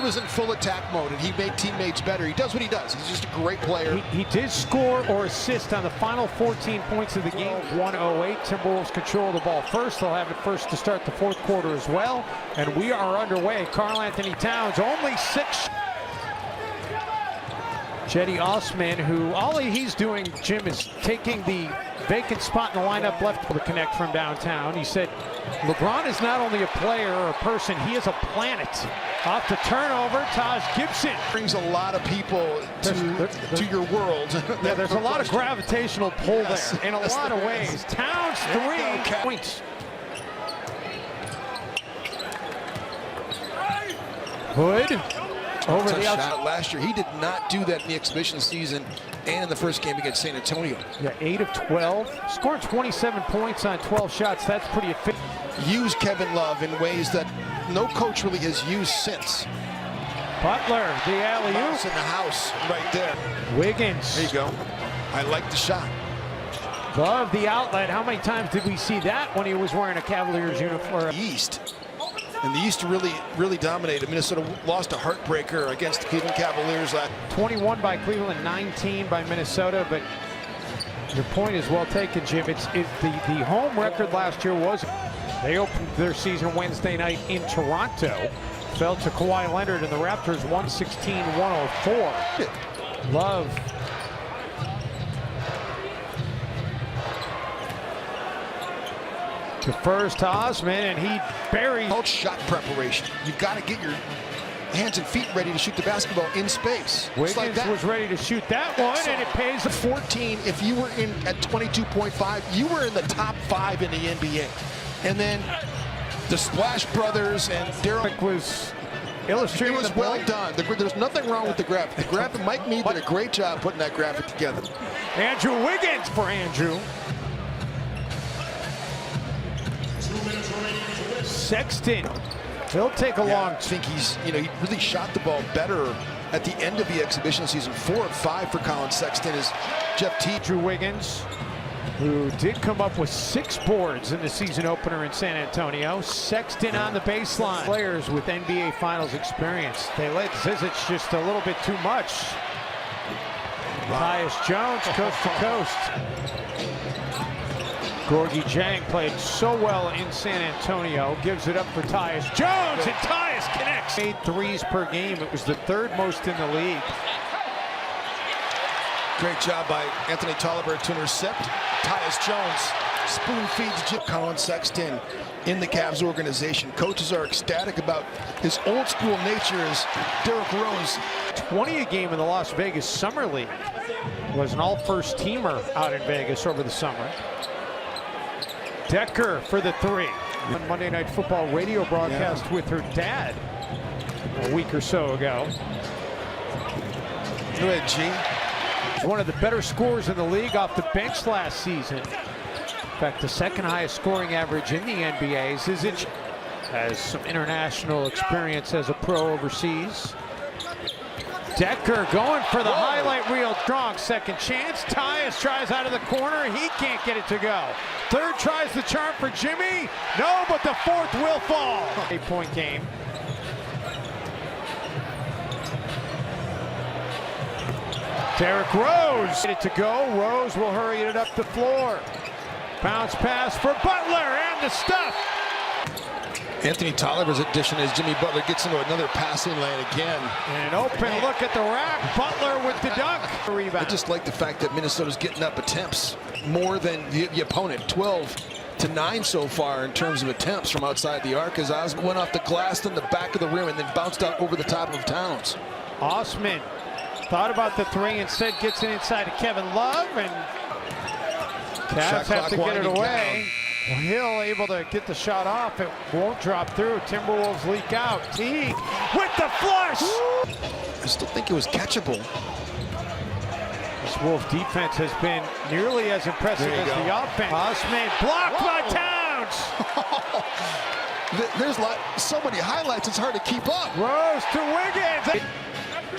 was in full attack mode and he made teammates better. He does what he does. He's just a great player. He did score or assist on the final 14 points of the game. 108. Timberwolves control the ball first. They'll have it first to start the fourth quarter as well. And we are underway. Karl Anthony Towns, only 6. Cedi Osman, who all he's doing, Jim, is taking the vacant spot in the lineup left for the connect from downtown. He said, LeBron is not only a player or a person, he is a planet. Off the turnover, Taj Gibson. Brings a lot of people to your world. Yeah, there's a lot of gravitational pull there in a lot of ways. Towns 3 points. Hood. Over the outside. Last year, he did not do that in the exhibition season and in the first game against San Antonio. Yeah, 8 of 12. Scored 27 points on 12 shots. That's pretty efficient. Use Kevin Love in ways that no coach really has used since. Butler, the alley-oop. In the house right there. Wiggins. There you go. I like the shot. Love the outlet. How many times did we see that when he was wearing a Cavaliers uniform? East. And the East really dominated. Minnesota lost a heartbreaker against the Cleveland Cavaliers. 21 by Cleveland, 19 by Minnesota. But your point is well taken, Jim. The home record last year was they opened their season Wednesday night in Toronto. Fell to Kawhi Leonard and the Raptors 116-104. Love. The first to Osman, and he buried. Shot preparation. You've got to get your hands and feet ready to shoot the basketball in space. Wiggins was ready to shoot that one, and it pays. 14, if you were in at 22.5, you were in the top 5 in the NBA. And then the Splash Brothers and Daryl was illustrating. It was well done. There's nothing wrong with the graphic. The graphic, Mike Mead did a great job putting that graphic together. Andrew Wiggins for Andrew. Sexton, he'll take a long. I think he really shot the ball better at the end of the exhibition season. 4 of 5 for Colin Sexton is Jeff T. Drew Wiggins, who did come up with 6 boards in the season opener in San Antonio. Sexton on the baseline. Players with NBA Finals experience. They let Zizic just a little bit too much. Tyus Jones, coast to coast. Gorgie Jang played so well in San Antonio, gives it up for Tyus Jones, and Tyus connects. 8 threes per game. It was the 3rd most in the league. Great job by Anthony Tolliver to intercept. Tyus Jones spoon feeds Jim. Colin Sexton in the Cavs organization. Coaches are ecstatic about his old school nature as Derrick Rose. 20 a game in the Las Vegas Summer League. Was an all-first teamer out in Vegas over the summer. Decker for the 3. On Monday Night Football radio broadcast with her dad a week or so ago. Go ahead, G. He's one of the better scorers in the league off the bench last season. In fact, the 2nd highest scoring average in the NBA. Zizic has some international experience as a pro overseas. Decker going for the highlight reel. Strong second chance. Tyus tries out of the corner. He can't get it to go. 3rd tries the charm for Jimmy. No, but the 4th will fall. 8-point game. Derrick Rose. Get it to go. Rose will hurry it up the floor. Bounce pass for Butler and the stuff. Anthony Tolliver's addition as Jimmy Butler gets into another passing lane again. And an open look at the rack. Butler with the dunk. Rebound. I just like the fact that Minnesota's getting up attempts more than the opponent. 12 to 9 so far in terms of attempts from outside the arc as Osman went off the glass in the back of the rim and then bounced out over the top of Towns. Osman thought about the 3, instead gets it inside to Kevin Love, and Cavs have to get it away. Hill able to get the shot off. It won't drop through. Timberwolves leak out. Teague with the flush. I still think it was catchable. This Wolf defense has been nearly as impressive as the offense. Osman blocked by Towns. There's so many highlights, it's hard to keep up. Rose to Wiggins.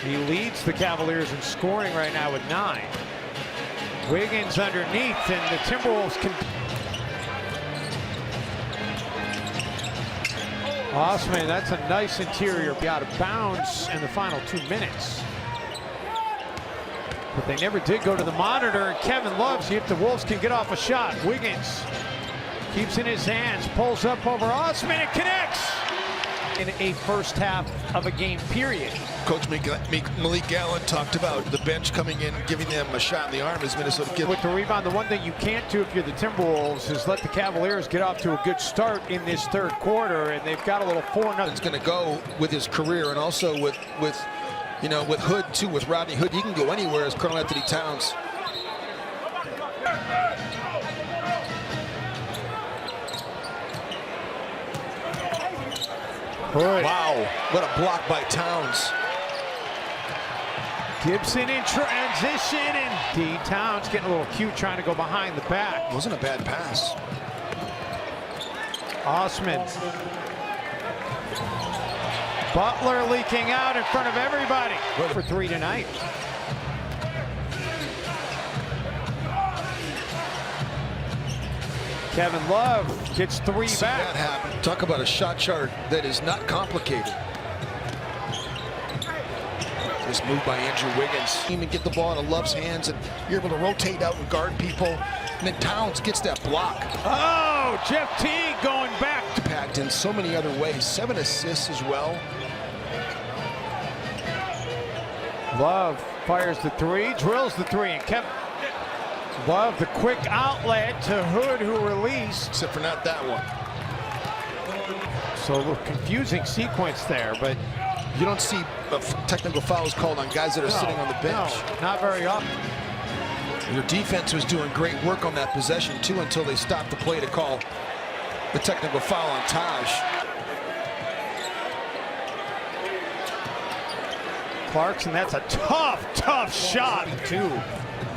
He leads the Cavaliers in scoring right now with 9. Wiggins underneath, and the Timberwolves can. Osman, that's a nice interior. Be out of bounds in the final 2 minutes. But they never did go to the monitor, and Kevin Love, see if the Wolves can get off a shot. Wiggins keeps in his hands, pulls up over Osman, and connects in a first half of a game period. Coach Malik Gallen talked about the bench coming in, giving them a shot in the arm as Minnesota gives. With the rebound, the one thing you can't do if you're the Timberwolves is let the Cavaliers get off to a good start in this third quarter, and they've got a little 4-0. It's going to go with his career, and also with Hood too, with Rodney Hood. He can go anywhere as Carl Anthony Towns. Hood. Wow, what a block by Towns. Gibson in transition, and D. Towns getting a little cute trying to go behind the back. Wasn't a bad pass. Osman. Butler leaking out in front of everybody. For 3 tonight. Kevin Love gets 3 See back. that happen. Talk about a shot chart that is not complicated. This move by Andrew Wiggins. Even get the ball into Love's hands, and you're able to rotate out and guard people. And then Towns gets that block. Oh, Jeff Teague going back. Packed in so many other ways. 7 assists as well. Love fires the 3, drills the 3, and kept. Love the quick outlet to Hood, who released. Except for not that one. So a little confusing sequence there, but you don't see technical fouls called on guys that are sitting on the bench. No, not very often. Your defense was doing great work on that possession too until they stopped the play to call the technical foul on Taj. Clarkson, that's a tough shot. 2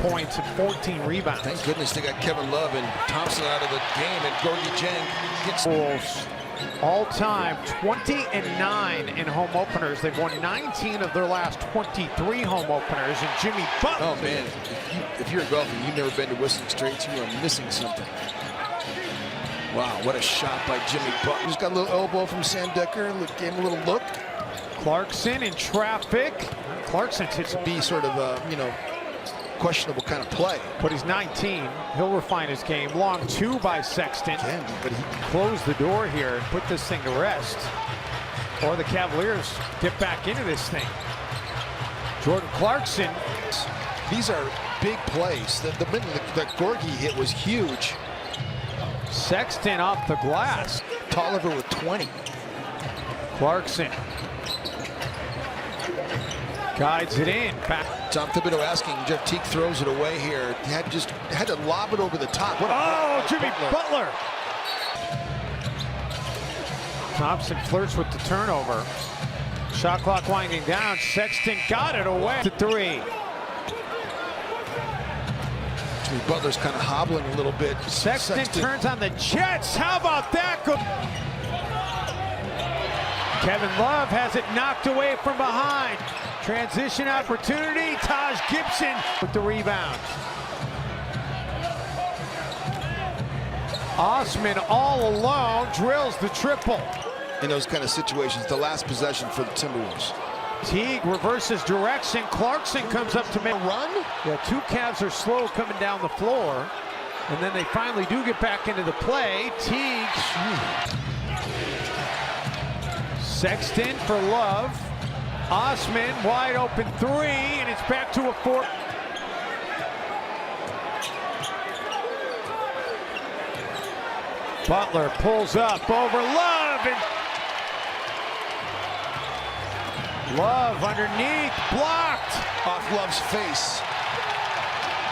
points and 14 rebounds. Thank goodness they got Kevin Love and Thompson out of the game, and Gorgie Jang gets. Wolves all-time 20-9 in home openers. They've won 19 of their last 23 home openers, and Jimmy Butler. Oh man, if you're a golfer, you've never been to Whistling Straits, you are missing something. Wow, what a shot by Jimmy Butler. He's got a little elbow from Sam Decker, gave him a little look. Clarkson in traffic. Clarkson hits be sort of a, questionable kind of play. But he's 19. He'll refine his game. Long 2 by Sexton. Again, but he closed the door here and put this thing to rest. Or the Cavaliers get back into this thing. Jordan Clarkson. These are big plays. The Gorgie hit was huge. Sexton off the glass. Tolliver with 20. Clarkson guides it in. Back. Tom Thibodeau asking, Jeff Teague throws it away here. He had to lob it over the top. What Jimmy Butler. Thompson flirts with the turnover. Shot clock winding down. Sexton got it away. To 3. Jimmy Butler's kind of hobbling a little bit. Sexton turns on the Jets. How about that? Kevin Love has it knocked away from behind. Transition opportunity. Taj Gibson with the rebound. Osman all alone drills the triple. In those kind of situations, the last possession for the Timberwolves. Teague reverses direction. Clarkson comes up to make a run. Yeah, 2 Cavs are slow coming down the floor. And then they finally do get back into the play. Teague. Sexton for Love. Osman wide open 3, and it's back to a 4. Butler pulls up over Love, and Love underneath, blocked. Off Love's face.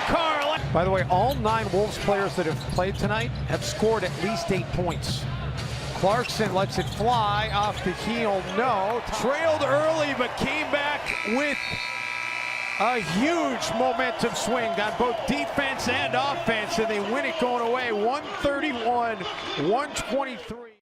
Carl. By the way, all 9 Wolves players that have played tonight have scored at least 8 points. Clarkson lets it fly off the heel, no. Trailed early, but came back with a huge momentum swing on both defense and offense, and they win it going away 131-123.